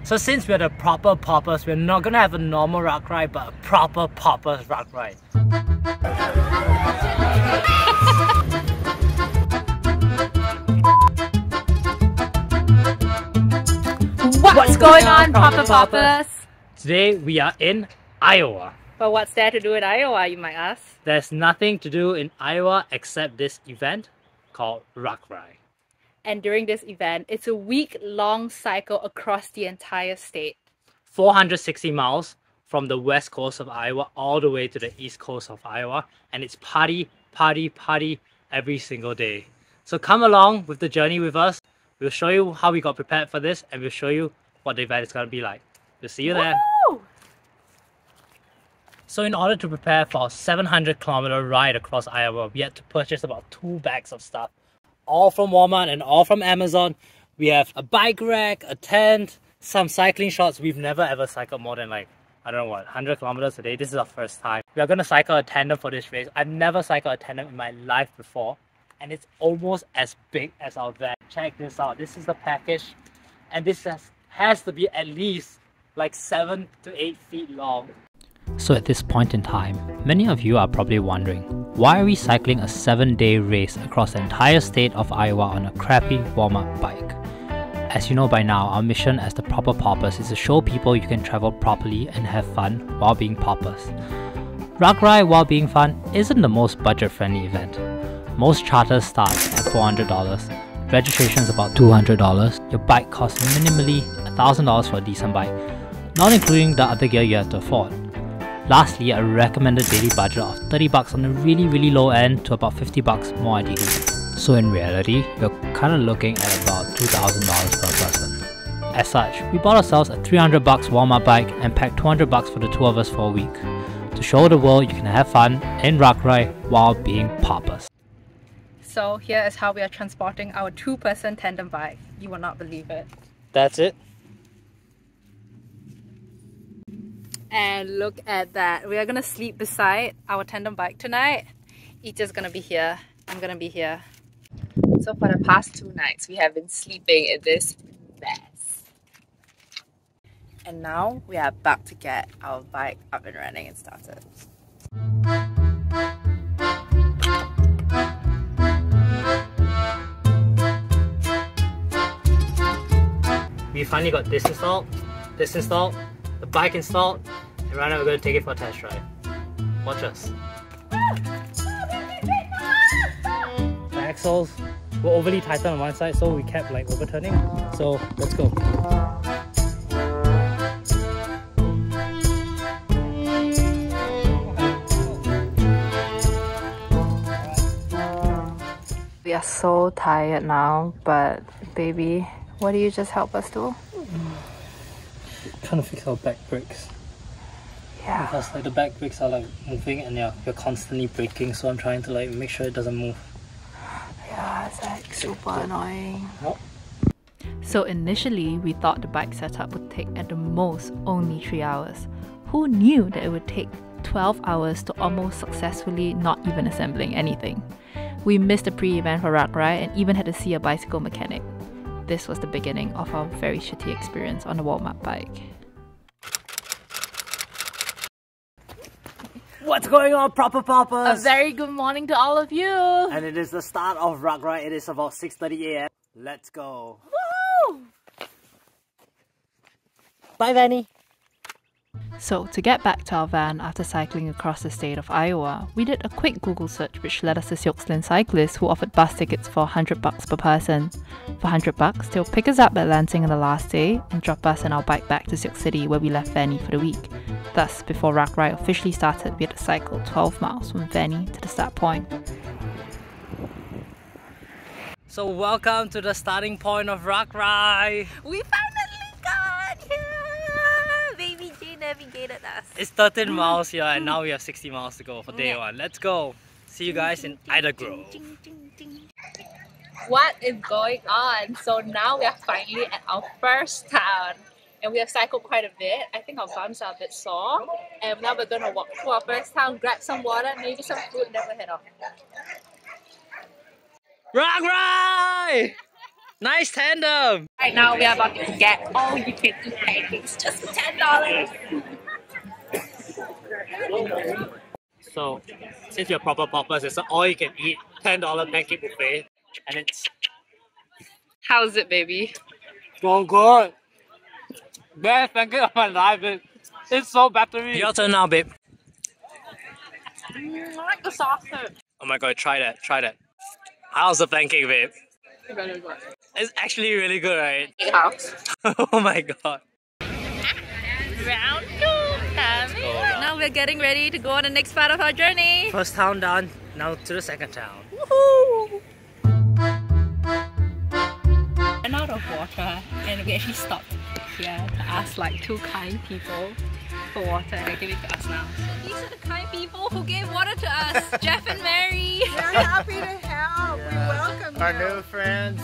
So since we're the proper poppers, we're not gonna have a normal Ragbrai, but a proper poppers Ragbrai. What's going on, proper poppers? Today we are in Iowa. But what's there to do in Iowa, you might ask? There's nothing to do in Iowa except this event called Ragbrai. And during this event, it's a week-long cycle across the entire state. 460 miles from the west coast of Iowa all the way to the east coast of Iowa. And it's party, party, party every single day. So come along with the journey with us. We'll show you how we got prepared for this, and we'll show you what the event is going to be like. We'll see you there. Woo! So in order to prepare for a 700-kilometer ride across Iowa, we had to purchase about 2 bags of stuff. All from Walmart and all from Amazon. We have a bike rack, a tent, some cycling shorts. We've never ever cycled more than 100 kilometers a day. This is our first time. We are going to cycle a tandem for this race. I've never cycled a tandem in my life before. And it's almost as big as our van. Check this out. This is the package. And this has to be at least 7 to 8 feet long. So at this point in time, many of you are probably wondering, why are we cycling a 7-day race across the entire state of Iowa on a crappy Walmart bike? As you know by now, our mission as the proper poppers is to show people you can travel properly and have fun while being poppers. Ragbrai while being fun isn't the most budget-friendly event. Most charters start at $400, registration is about $200, your bike costs minimally $1,000 for a decent bike, not including the other gear you have to afford. Lastly, a recommended daily budget of $30 on the really low end to about $50 more ideally. So in reality, you're kinda looking at about $2,000 per person. As such, we bought ourselves a $300 Walmart bike and packed $200 for the two of us for a week. To show the world you can have fun in Ragbrai while being poppers. So here is how we are transporting our 2-person tandem bike. You will not believe it. That's it. And look at that. We are gonna sleep beside our tandem bike tonight. Ita's gonna be here. I'm gonna be here. So for the past 2 nights, we have been sleeping in this mess. And now we are about to get our bike up and running and started. We finally got this installed, the bike installed, and right now we're going to take it for a test drive. Watch us. The axles were overly tightened on one side, so we kept overturning. So let's go. We are so tired now, but baby, what do you just help us do? Trying to fix our back brakes. Yeah. Because the back brakes are moving and we're constantly braking, so I'm trying to make sure it doesn't move. Yeah, it's super annoying. Yep. So initially, we thought the bike setup would take at the most only 3 hours. Who knew that it would take 12 hours to almost successfully not even assembling anything? We missed the pre-event for Ragbrai and even had to see a bicycle mechanic. This was the beginning of our very shitty experience on the Walmart bike. What's going on, proper poppers? A very good morning to all of you! And it is the start of Ragbrai. It is about 6:30 AM. Let's go. Woo! Bye, Vanny. So, to get back to our van after cycling across the state of Iowa, we did a quick Google search which led us to Sioux cyclists who offered bus tickets for $100 per person. For $100, they'll pick us up at Lansing on the last day and drop us and our bike back to Sioux City where we left Vanny for the week. Thus, before Ragbrai officially started, we had to cycle 12 miles from Vanny to the start point. So welcome to the starting point of Ragbrai. We finally got here! Baby J navigated us. It's 13 miles here and now we have 60 miles to go for day 1. Let's go. See you guys in Ida Grove. What is going on? So now we are finally at our first town. And we have cycled quite a bit. I think our bums are a bit sore. And now we're going to walk to our first town, grab some water, maybe some food, and then we'll head off. Ragbrai! Nice tandem! Right now we are about to get all you can eat pancakes just for $10. So, since you're proper poppers, it's an all you can eat $10 pancake buffet. And it's How's it, baby? so good! Best pancake of my life, babe. It's so buttery. Your turn now, babe. I like the sausage. Oh my god, try that, try that. How's the pancake, babe? Very good. It's actually really good, right? House. Oh my god. Round 2. Now we're getting ready to go on the next part of our journey. First town done, now to the second town. Woohoo! Ran out of water and we actually stopped here to ask like 2 kind people for water and they give it to us now. So these are the kind people who gave water to us, Jeff and Mary. We're happy to help. We welcome Our you. new friends.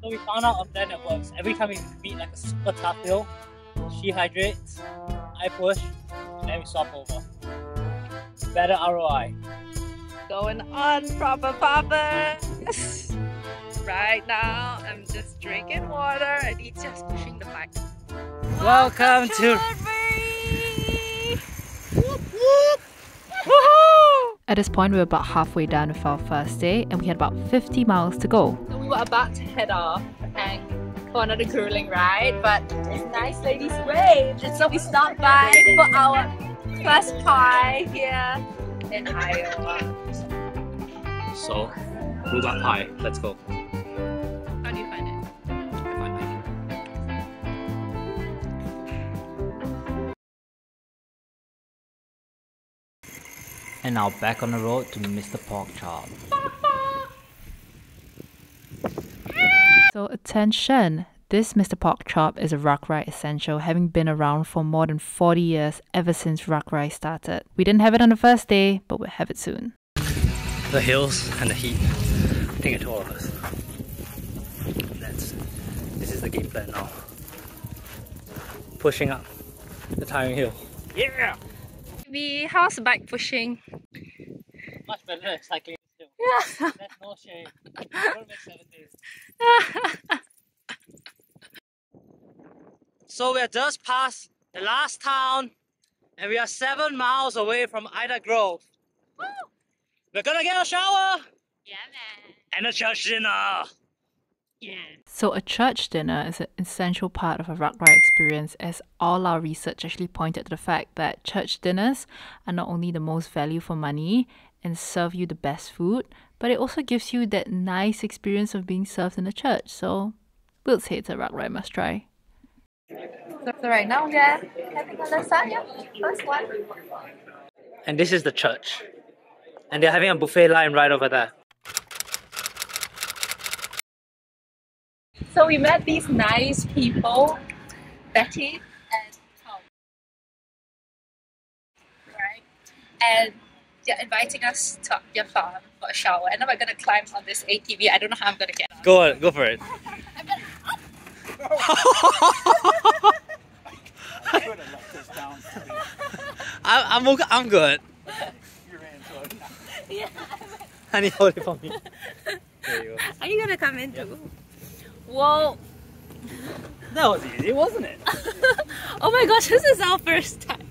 So we found out a plan that works. Every time we meet like a super tough hill, she hydrates, I push, and then we swap over. Better ROI. Going on, proper poppers. Right now, I'm just drinking water and he's just pushing the bike. Welcome to... Ragbrai! Whoop whoop! Woohoo! At this point, we were about halfway done with our first day and we had about 50 miles to go. So we were about to head off and go on another grueling ride, but this nice ladies waved, and so we stopped by for our first pie here in Iowa. So, who got pie? Let's go. How do you find it? I find pie. And now back on the road to Mr. Pork Chop. So attention! This Mr. Pork Chop is a Ragbrai essential, having been around for more than 40 years ever since Ragbrai started. We didn't have it on the first day, but we'll have it soon. The hills and the heat. I think it told all of us. This is the game plan now. Pushing up the tiring hill. Yeah! How's bike pushing? Much better than cycling still. Yeah. That's no shame. Don't make 7 days. So we're just past the last town and we are 7 miles away from Ida Grove. Woo! We're gonna get a shower! Yeah, man. And a church dinner! Yeah. So a church dinner is an essential part of a Ragbrai experience, as all our research actually pointed to the fact that church dinners are not only the most value for money and serve you the best food, but it also gives you that nice experience of being served in a church. So we'll say it's a Ragbrai must try. So right now we are having a lasagna, first one. And this is the church. And they're having a buffet line right over there. So we met these nice people, Betty and Tom. Right? And they're inviting us to their farm for a shower. And then we're gonna climb on this ATV. I don't know how I'm gonna get on. Go on, go for it. I'm good. You ran to it. Yeah. Honey, hold it for me. There you go. Are you gonna come in too? Whoa. That was easy, wasn't it? Oh my gosh, this is our first time.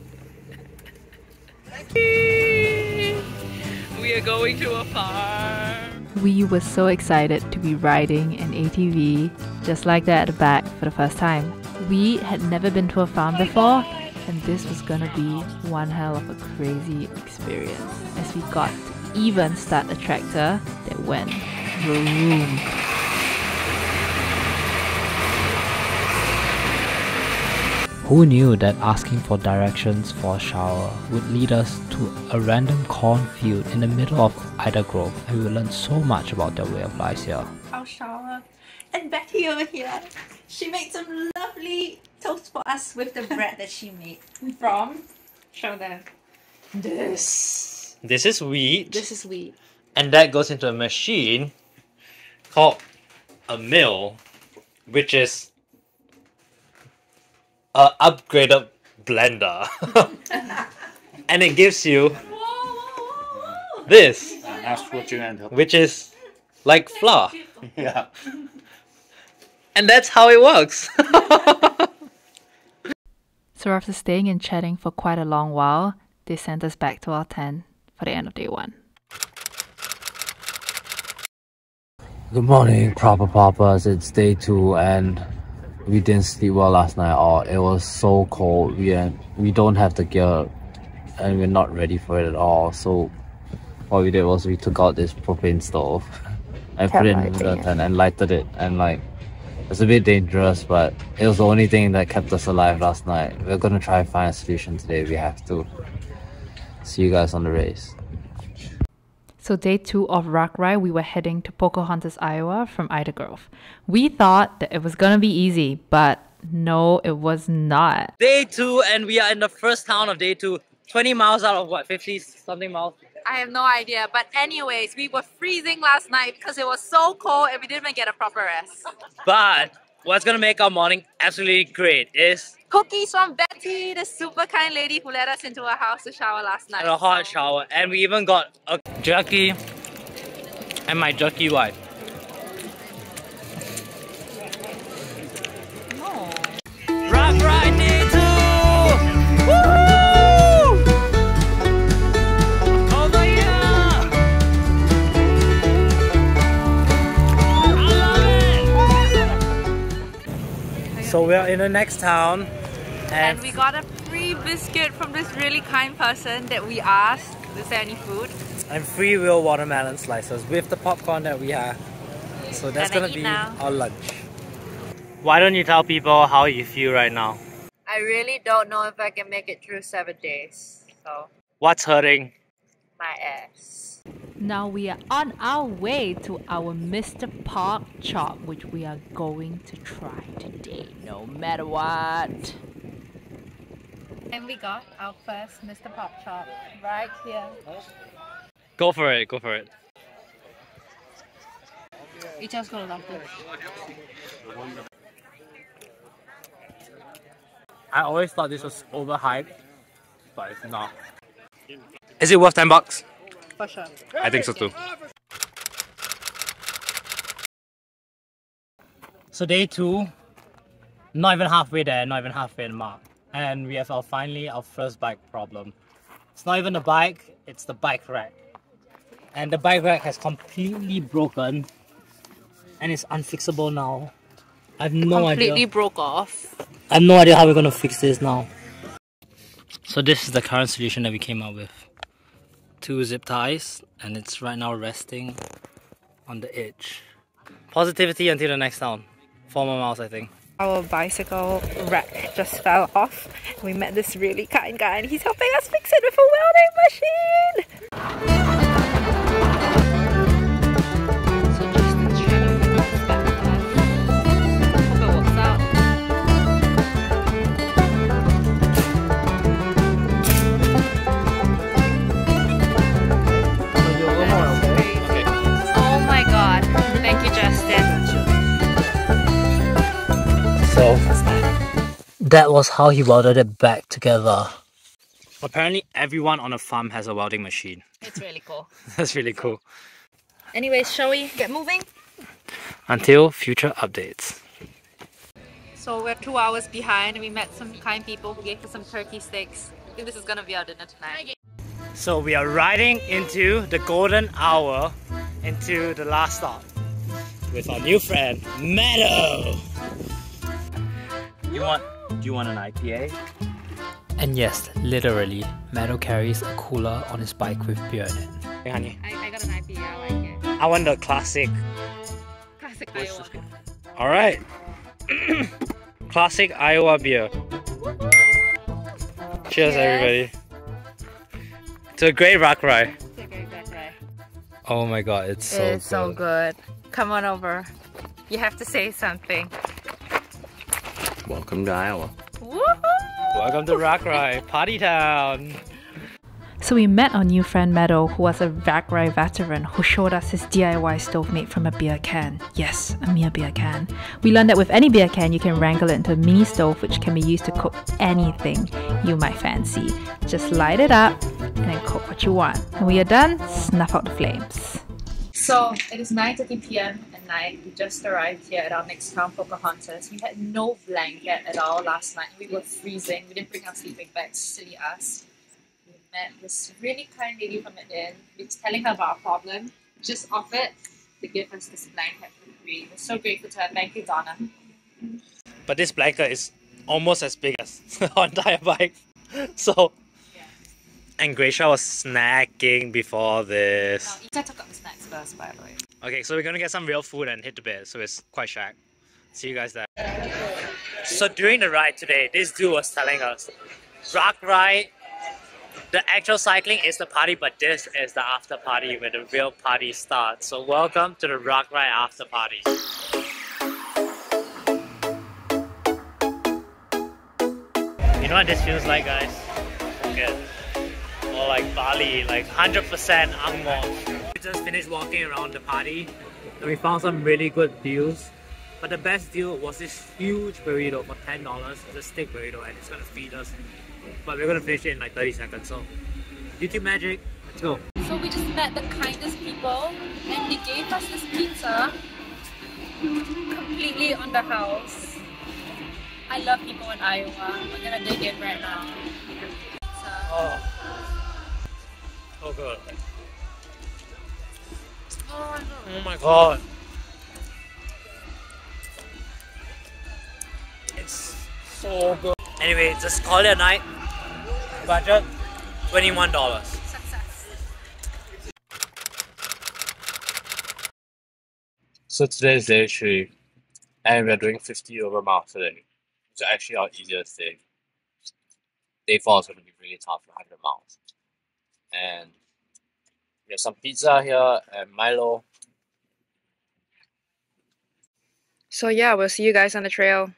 We are going to a farm. We were so excited to be riding an ATV just like that at the back for the first time. We had never been to a farm before, and this was gonna be one hell of a crazy experience as we got to even start a tractor that went vroom. Who knew that asking for directions for a shower would lead us to a random cornfield in the middle of Ida Grove, and we learned so much about their way of life here. Our shower. And Betty over here, she made some lovely toast for us with the bread that she made from, show them, this. This is wheat. This is wheat. And that goes into a machine called a mill, which is a upgraded blender. And it gives you this, And that's what you end up. which is like flour. Yeah. And that's how it works. So after staying and chatting for quite a long while, they sent us back to our tent for the end of day 1. Good morning, proper poppers. It's day 2 and we didn't sleep well last night at all. It was so cold. We don't have the gear and we're not ready for it at all. So what we did was we took out this propane stove and put it in the tent and lighted it, and like it's a bit dangerous, but it was the only thing that kept us alive last night. We're gonna try and find a solution today. We have to. See you guys on the race. So day 2 of Ragbrai, we were heading to Pocahontas, Iowa from Ida Grove. We thought that it was gonna be easy, but no, it was not. Day 2 and we are in the first town of day 2. 20 miles out of what, 50 something miles? I have no idea, but anyways, we were freezing last night because it was so cold and we didn't even get a proper rest. But what's gonna make our morning absolutely great is Cookies from Betty, the super kind lady who let us into her house to shower last night. a hot shower, and we even got a jerky and my jerky wife. Ragbrai day 2! Woohoo! Over here! I love it! So we're in the next town. And we got a free biscuit from this really kind person that we asked, is there any food? And free will watermelon slices with the popcorn that we have. So that's Can I gonna eat be now? our lunch. Why don't you tell people how you feel right now? I really don't know if I can make it through 7 days. So, What's hurting? my ass. Now we are on our way to our Mr. Pork Chop, which we are going to try today, no matter what. And we got our first Mr. Pork Chop right here. Go for it, go for it. You just gonna love this. I always thought this was overhyped, but it's not. Is it worth $10? For sure. I think so too. So day 2, not even halfway there, not even halfway in the mark. And we have finally our first bike problem. It's not even the bike, it's the bike rack. And the bike rack has completely broken and it's unfixable now. I have no idea. Completely broke off. I have no idea how we're gonna fix this now. So this is the current solution that we came up with. 2 zip ties, and it's right now resting on the edge. Positivity until the next town. 4 more miles, I think. Our bicycle rack just fell off. We met this really kind guy and he's helping us fix it with a welding machine. So Justin's trying to fix this back to us. Hope it works out. Okay. Oh my god. Thank you, Justin. So that was how he welded it back together. Apparently everyone on a farm has a welding machine. It's really cool. That's really cool. Anyways, shall we get moving? Until future updates. So we're 2 hours behind and we met some kind people who gave us some turkey steaks. I think this is gonna be our dinner tonight. So we are riding into the golden hour, into the last stop with our new friend, Meadow. Do you want an IPA? And yes, literally, Meadow carries a cooler on his bike with beer in it. Hey honey, I got an IPA, I like it. I want the classic. Classic Iowa. Alright. Classic Iowa beer. Cheers everybody. To a great Ragbrai. Oh my god, it's so good. It's so good. Come on over. You have to say something. Welcome to Iowa. Woohoo! Welcome to Ragbrai, Party Town. So we met our new friend Meadow, who was a Ragbrai veteran who showed us his DIY stove made from a beer can. Yes, a mere beer can. We learned that with any beer can, you can wrangle it into a mini stove which can be used to cook anything you might fancy. Just light it up and then cook what you want. When we are done, snuff out the flames. So it is 9:30 p.m. and night. We just arrived here at our next town, Pocahontas. We had no blanket at all last night. We were freezing. We didn't bring our sleeping bags. Silly us. We met this really kind lady from the inn. We were telling her about our problem. Just offered to give us this blanket for free. We're so grateful to her. Thank you, Donna. But this blanket is almost as big as our entire bike. So, and Gracia was snacking before this. No, Ita took up the snacks first, by the way. Okay, so we're gonna get some real food and hit the bed. So it's quite sharp. See you guys there. So during the ride today, this dude was telling us, Ragbrai, the actual cycling is the party, but this is the after party where the real party starts. So welcome to the Ragbrai after party. You know what this feels like, guys? Good. Or like Bali, like 100% Angmo. We just finished walking around the party and we found some really good deals. But the best deal was this huge burrito for $10. It's a steak burrito and it's gonna feed us. But we're gonna finish it in like 30 seconds. So, YouTube magic, let's go. So we just met the kindest people and they gave us this pizza completely on the house. I love people in Iowa. We're gonna dig in right now. Oh, so good. Oh my god. It's so good. Anyway, just call it a night. Budget $21. Success. So today is day 3, and we're doing 50 over miles today. It's actually our easiest day. Day 4 is going to be really tough, 100 miles. And we have some pizza here and Milo. So yeah, we'll see you guys on the trail.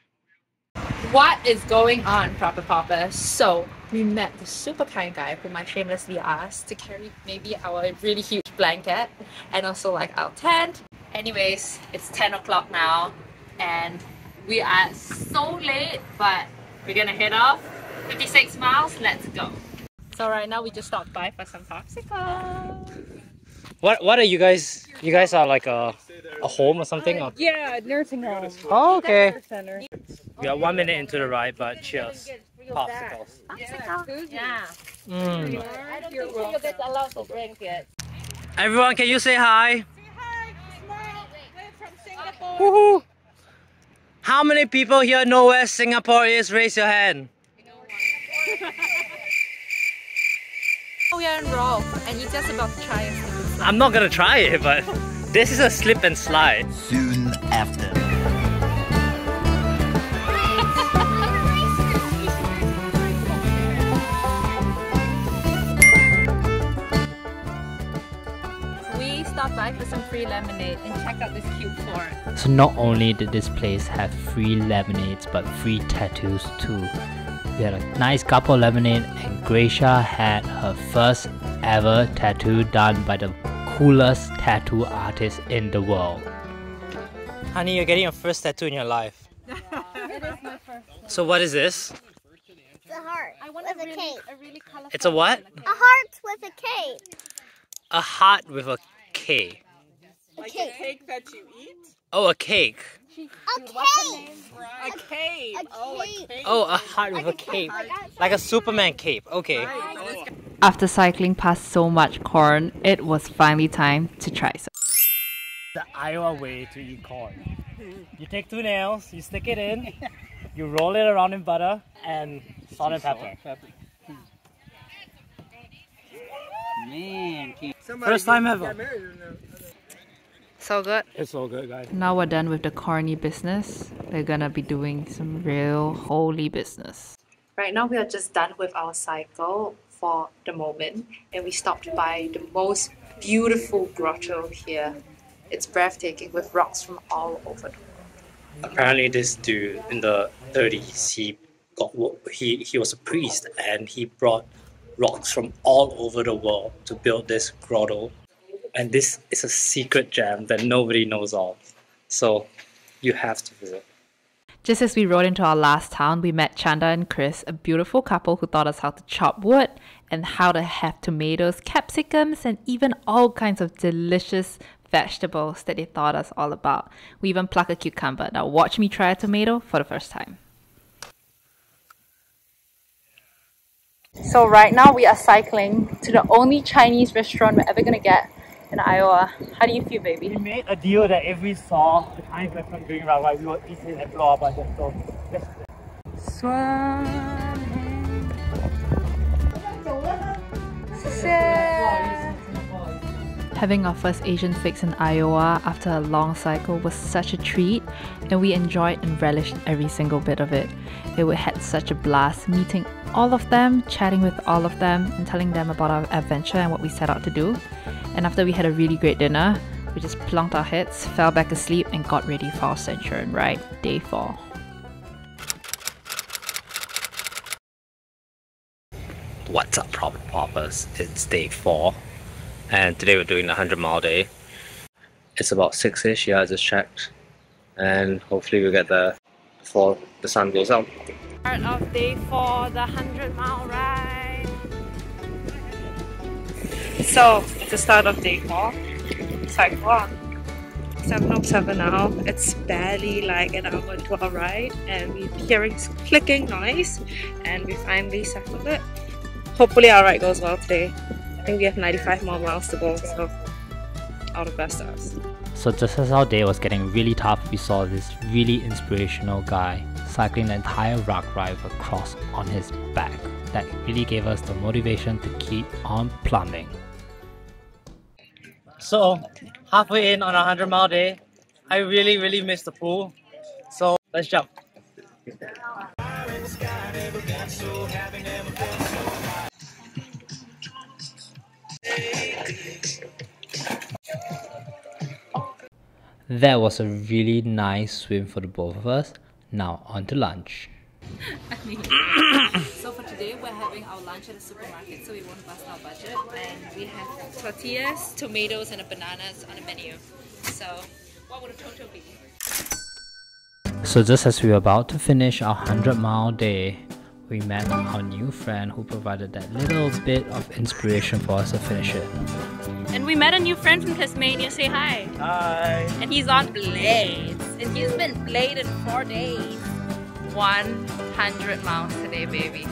What is going on, Proper Papa? So we met the super kind guy whom I shamelessly asked to carry maybe our really huge blanket and also like our tent. Anyways, it's 10 o'clock now and we are so late, but we're gonna head off 56 miles. Let's go. So right now we just stopped by for some popsicles. What are you guys? You guys are like a home or something? Or? Yeah, nursing home. Oh, okay. Center. We are 1 minute into the ride, but cheers. Popsicles. Yeah. Mm. I don't think you get allowed to drink it. Everyone, can you say hi? Say hi, smile. We're from Singapore. Woohoo! How many people here know where Singapore is? Raise your hand. We are in Raw and you're just about to try a slip and slide. I'm not gonna try it, but this is a slip and slide. Soon after. We stopped by for some free lemonade and checked out this cute fort. So not only did this place have free lemonades, but free tattoos too. We had a nice cup of lemonade and Gracia had her first ever tattoo done by the coolest tattoo artist in the world. Honey, you're getting your first tattoo in your life. It is my first. So what is this? It's a heart with a cape. A really colorful It's a what? A heart with a cape. A heart with a K. A cape. Cake that you eat? Oh, a cake. A cape. A cape. Oh, a cape. Oh, a heart with a cape. Like a Superman cape. Okay. After cycling past so much corn, it was finally time to try some. The Iowa way to eat corn. You take 2 nails, you stick it in, you roll it around in butter, and salt and pepper. Man, First time ever. So good. It's so good, guys. Now we're done with the corny business. We're gonna be doing some real holy business. Right now we are just done with our cycle for the moment and we stopped by the most beautiful grotto here. It's breathtaking with rocks from all over the world. Apparently this dude in the 30s, he was a priest and he brought rocks from all over the world to build this grotto. And this is a secret gem that nobody knows of. So you have to visit. Just as we rode into our last town, we met Chanda and Chris, a beautiful couple who taught us how to chop wood and how to have tomatoes, capsicums, and even all kinds of delicious vegetables that they taught us all about. We even pluck a cucumber. Now watch me try a tomato for the first time. So right now we are cycling to the only Chinese restaurant we're ever gonna get in Iowa. How do you feel, baby? We made a deal that if we saw the Chinese restaurant doing Ragbrai, we would eat it and blow our budget. So let's Having our first Asian fix in Iowa after a long cycle was such a treat, and we enjoyed and relished every single bit of it. We had such a blast meeting all of them, chatting with all of them, and telling them about our adventure and what we set out to do. And after we had a really great dinner, we just plunked our heads, fell back asleep, and got ready for our Centurion ride, day 4. What's up, Proper Poppers? It's day 4, and today we're doing the 100-mile day. It's about 6ish, yeah, I just checked, and hopefully we'll get there before the sun goes up. Part of day 4, the 100-mile ride. So, it's the start of day 4. It's like, wow, 7:07 now. It's barely like an hour into our ride, and we're hearing clicking noise, and we finally settled it. Hopefully our ride goes well today. I think we have 95 more miles to go, so all the best to us. So just as our day was getting really tough, we saw this really inspirational guy cycling the entire Ragbrai across on his back. That really gave us the motivation to keep on plumbing. So halfway in on a 100-mile day, I really miss the pool. So let's jump. That was a really nice swim for the both of us. Now on to lunch. So for today, we're having our lunch at the supermarket, so we won't bust our budget. And we have tortillas, tomatoes, and bananas on the menu. So what would a total be? So just as we were about to finish our 100-mile day, we met our new friend who provided that little bit of inspiration for us to finish it. And we met a new friend from Tasmania. Say hi. Hi! And he's on blades. And he's been bladed 4 days. 100 miles today, baby.